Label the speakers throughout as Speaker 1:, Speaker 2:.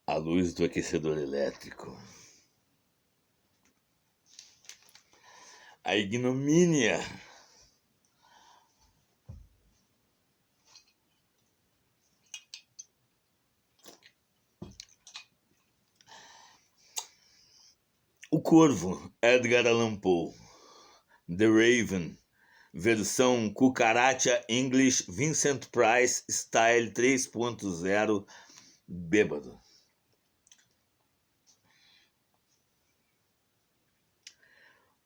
Speaker 1: A luz do aquecedor elétrico. A ignomínia. O Corvo, Edgar Allan Poe. The Raven, versão cucaracha English Vincent Price Style 3.0 bêbado.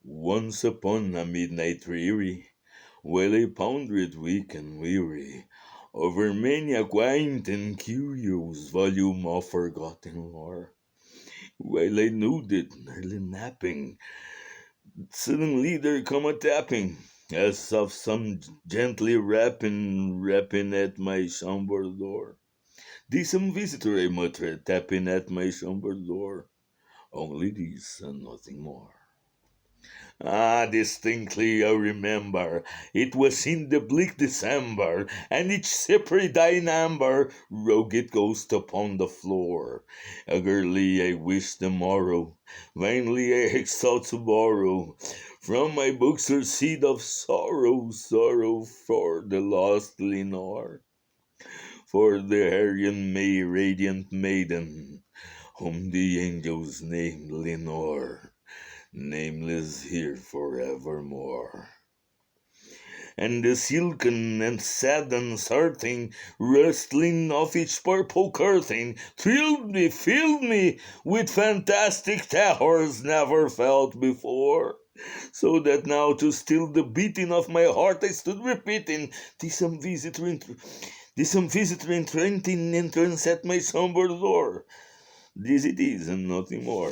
Speaker 1: Once upon a midnight dreary, while I pondered weak and weary over many a quaint and curious volume of forgotten lore, while I nodded, nearly napping, suddenly there come a tapping, as of some gently rapping at my chamber door. "'Tis some visitor," I muttered, tapping at my chamber door. "Only this and nothing more." Ah, distinctly I remember, it was in the bleak December, and each separate dying amber rugged ghost upon the floor. Eagerly I wished the morrow, vainly I sought to borrow from my books her seed of sorrow, sorrow for the lost Lenore, for the Aryan May radiant maiden, whom the angels named Lenore, nameless here forevermore. And the silken and sad uncertain rustling of each purple curtain thrilled me, filled me with fantastic terrors never felt before. So that now to still the beating of my heart I stood repeating, "'Tis some visitor entreating entrance at my somber door. This it is and nothing more."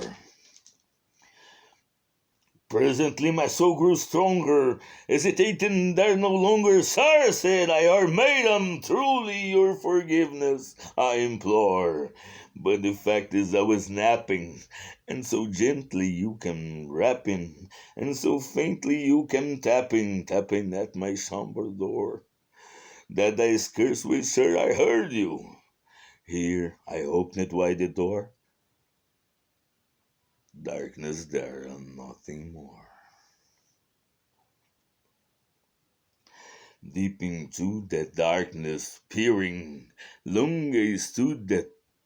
Speaker 1: Presently my soul grew stronger, hesitating there no longer. "Sir," said I, "or madam, truly your forgiveness I implore. But the fact is I was napping, and so gently you came rapping, and so faintly you came tapping at my chamber door, that I scarce wish, sir, I heard you. Here I opened wide the door. Darkness there and nothing more." Deep into that darkness peering, long I stood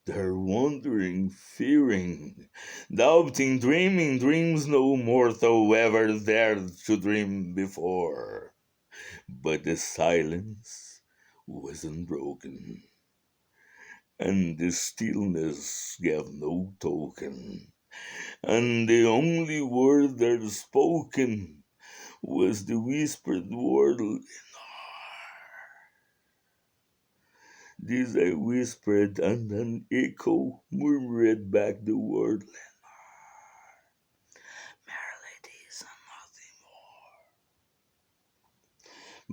Speaker 1: there wondering, fearing, doubting, dreaming dreams no mortal ever dared to dream before. But the silence was unbroken, and the stillness gave no token, and the only word there spoken was the whispered word. This I whispered, and an echo murmured back the word, "Merely this and nothing more."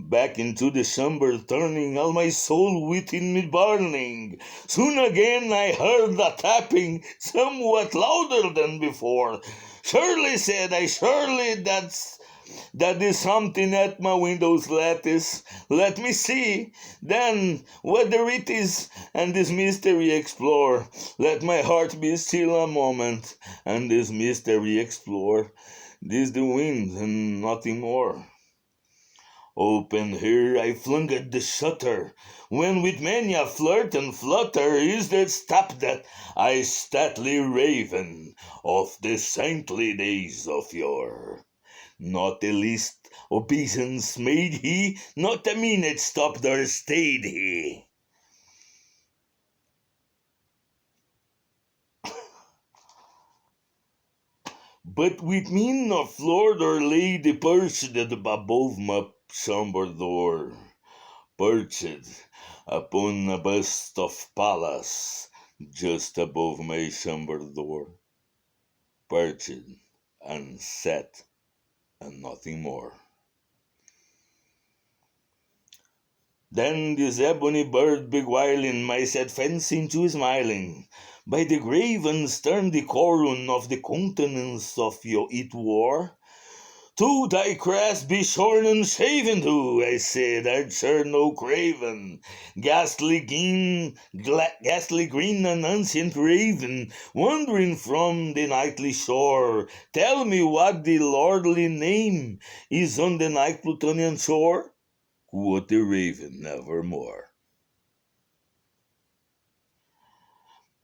Speaker 1: Back into the chamber turning, all my soul within me burning. Soon again I heard a tapping, somewhat louder than before. "Surely," said I, "surely that is something at my window's lattice. Let me see, then, whether it is, and this mystery explore. Let my heart be still a moment, and this mystery explore. This the wind, and nothing more." Open here I flung at the shutter, when with many a flirt and flutter is there stepped that I stately raven of the saintly days of yore. Not the least obeisance made he, not a minute stopped or stayed he. But with mien of lord or lady perched above my chamber door, perched upon a bust of Pallas, just above my chamber door, perched and sat and nothing more. Then this ebony bird beguiling my sad fancy into smiling, by the grave and stern decorum of the countenance of it wore, To thy crest be shorn and shaven to, I said, I'd sure no craven. Ghastly green and ancient raven, wandering from the nightly shore, tell me what the lordly name is on the night Plutonian shore? Quoth the raven, nevermore.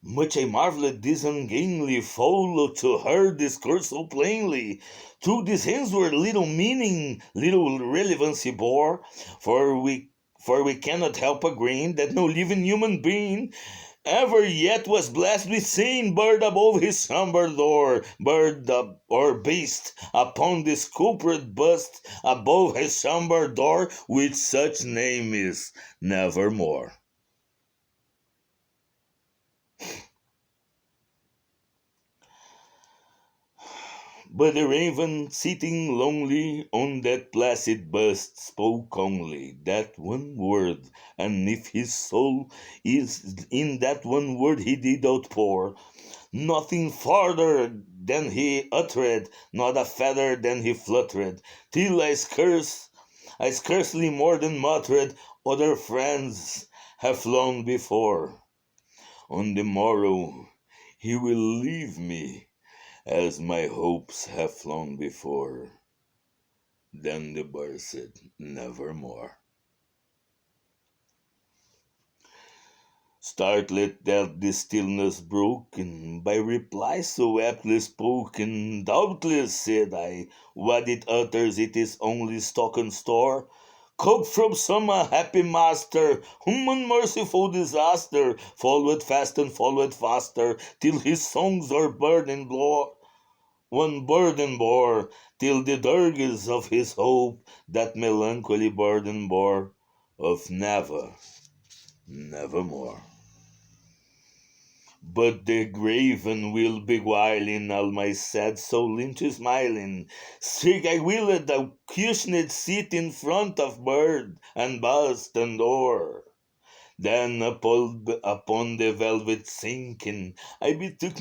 Speaker 1: Much I marvelled this ungainly fowl to her discourse so plainly. Through these hands were little meaning, little relevancy bore, for we cannot help agreeing that no living human being ever yet was blessed with seeing bird above his chamber door, or beast upon this culprit bust above his chamber door, which such name is nevermore. But the raven, sitting lonely on that placid bust, spoke only that one word, and if his soul is in that one word he did outpour, nothing farther than he uttered, not a feather than he fluttered, till I scarcely more than muttered, other friends have flown before. On the morrow he will leave me, as my hopes have flown before. Then the bird said, nevermore. Startled that the stillness broken by reply so aptly spoken, doubtless, said I, what it utters it is only stock and store, coaxed from some unhappy master, whom unmerciful disaster followed fast and followed faster, till his songs are burden bore, one burden bore, till the dirges of his hope that melancholy burden bore, of nevermore. But the graven will beguiling all my sad soul into smiling. Sick I willed thou cushioned sit in front of bird and bust and door. Then upon the velvet sinking, I betook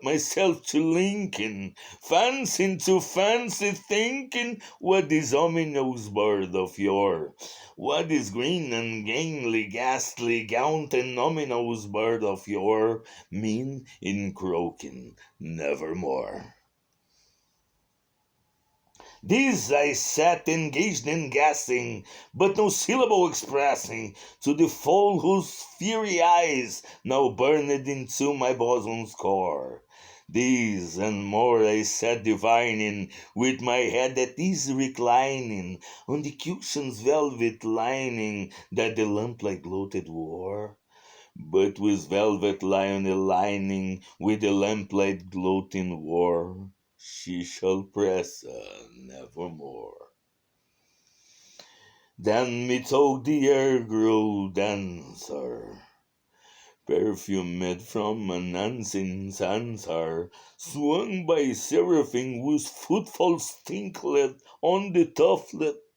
Speaker 1: myself to Lincoln, fancying to fancy thinking, what this ominous bird of yore, what this green and gainly, ghastly, gaunt and ominous bird of yore mean in croaking nevermore. This I sat engaged in guessing, but no syllable expressing, to the fowl whose fiery eyes now burned into my bosom's core. These and more I sat divining, with my head at ease reclining on the cushion's velvet lining that the lamplight gloated wore. But with velvet lion lining, with the lamplight gloating war, she shall press nevermore. Then methought the air grew denser, perfumed from an unseen censer, swung by seraphim whose footfalls tinkled on the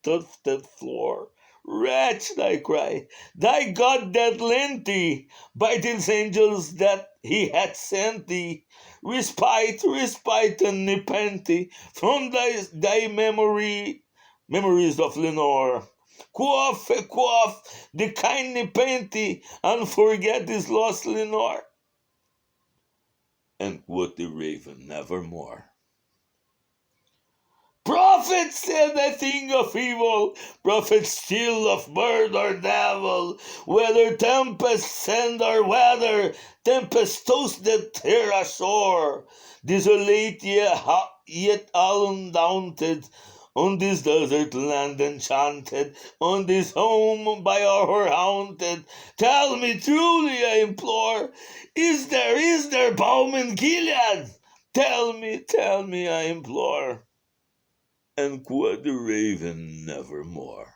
Speaker 1: tufted floor. Wretched, I cry, thy God that lent thee, by these angels that he had sent thee, respite and nepenthe from thy memories of Lenore. Quaff, the kind nepenthe, and forget this lost Lenore. And quoth the raven, nevermore. Prophet, said I think of evil, prophet still of bird or devil, whether tempest send or weather, tempest toast that tear ashore, desolate yet undaunted, on this desert land enchanted, on this home by our haunted, tell me truly, I implore, is there balm in Gilead? Tell me, I implore. And quoth the raven, nevermore.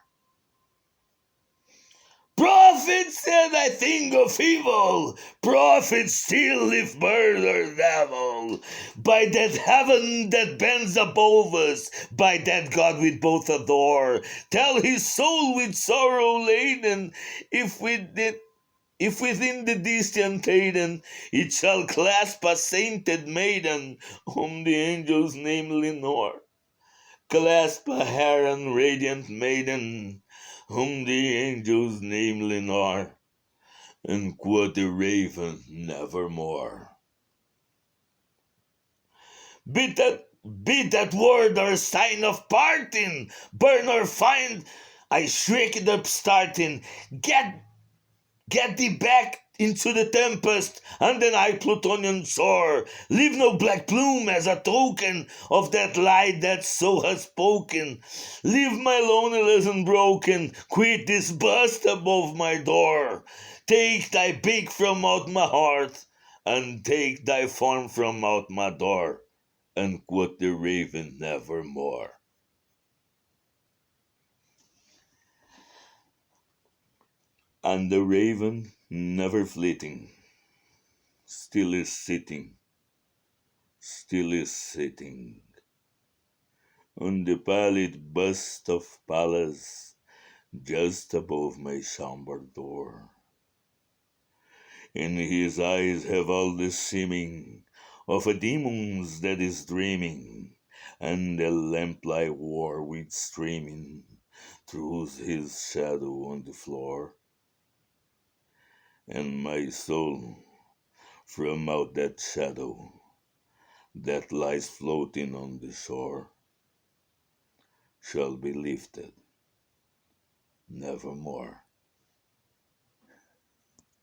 Speaker 1: Prophet, said I think of evil, prophet still if bird or devil, by that heaven that bends above us, by that God we both adore, tell his soul with sorrow laden, if within the distant Eden it shall clasp a sainted maiden, whom the angels name Lenore. clasp a hair and radiant maiden, whom the angels name Lenore, and quoth the raven, nevermore. Be that word or sign of parting, burn or find, I shrieked up starting, Get thee back into the tempest and the night Plutonian shore. Leave no black plume as a token of that light that so has spoken. Leave my loneliness unbroken. Quit this bust above my door. Take thy beak from out my heart, and take thy form from out my door. And quoth the raven, nevermore. And the raven, never fleeting, still is sitting on the pallid bust of Pallas just above my chamber door. And his eyes have all the seeming of a demon's that is dreaming, and the lamplight warweed streaming through his shadow on the floor. And my soul from out that shadow that lies floating on the shore shall be lifted nevermore.